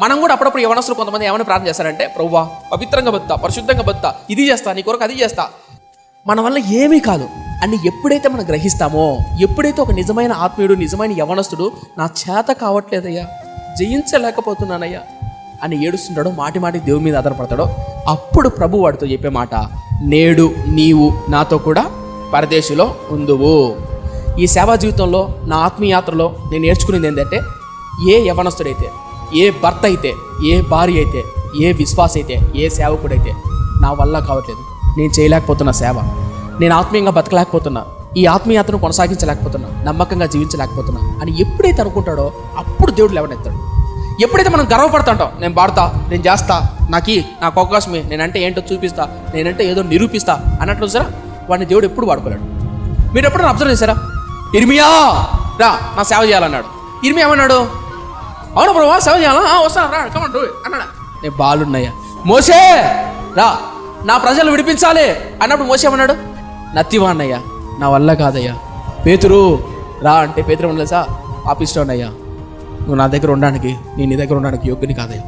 మనం కూడా అప్పుడప్పుడు యవనస్తులు కొంతమంది ఏమైనా ప్రార్థన చేస్తారంటే, ప్రభువా పవిత్రంగా బతుకుతా, పరిశుద్ధంగా బతుకుతా, ఇది చేస్తా, నీ కొరకు అది చేస్తా, మన వల్ల ఏమీ కాదు అని ఎప్పుడైతే మనం గ్రహిస్తామో, ఎప్పుడైతే ఒక నిజమైన ఆత్మీయుడు, నిజమైన యవనస్తుడు నా చేత కావట్లేదయ్యా, జయించలేకపోతున్నానయ్యా అని ఏడుస్తుంటాడో, మాటి మాటి దేవుని మీద ఆధారపడతాడో, అప్పుడు ప్రభు వాడితో చెప్పే మాట, నేడు నీవు నాతో కూడా పరదేశులో ఉందువు. ఈ సేవా జీవితంలో, నా ఆత్మీయాత్రలో నేను నేర్చుకునేది ఏంటంటే, ఏ యవనస్తుడైతే, ఏ భర్త అయితే, ఏ భార్య అయితే, ఏ విశ్వాస అయితే, ఏ సేవకుడైతే నా వల్ల కావట్లేదు, నేను చేయలేకపోతున్నా సేవ, నేను ఆత్మీయంగా బతకలేకపోతున్నా, ఈ ఆత్మీయతను కొనసాగించలేకపోతున్నా, నమ్మకంగా జీవించలేకపోతున్నా అని ఎప్పుడైతే అనుకుంటాడో అప్పుడు దేవుడు లేవనెత్తాడు. ఎప్పుడైతే మనం గర్వపడుతుంటాం, నేను పాడతా, నేను చేస్తా, నాకు అవకాశమే, నేనంటే ఏంటో చూపిస్తా, నేనంటే ఏదో నిరూపిస్తా అన్నట్లు సరే, వాడిని దేవుడు ఎప్పుడు వాడుకోలేడు. మీరు ఎప్పుడైనా అబ్జర్వ్ చేశారా? ఇర్మియా రా నా సేవ చేయాలన్నాడు. ఇర్మియా ఏమన్నాడు? అవును ప్రభు సేవ చేయాలా, వస్తాను రా, కమండు అన్నాడా? నేను బాలున్నాయా. మోసే రా నా ప్రజలు విడిపించాలి అన్నప్పుడు మోసే ఏమన్నాడు? నత్తివా అన్నయ్యా, నా వల్ల కాదయ్యా. పేతురు రా అంటే పేతురు ఉండలేసా, పాపిస్తానయ్యా, నువ్వు నా దగ్గర ఉండడానికి, నేను నీ దగ్గర ఉండడానికి యోగ్యుని కాదయ్యా.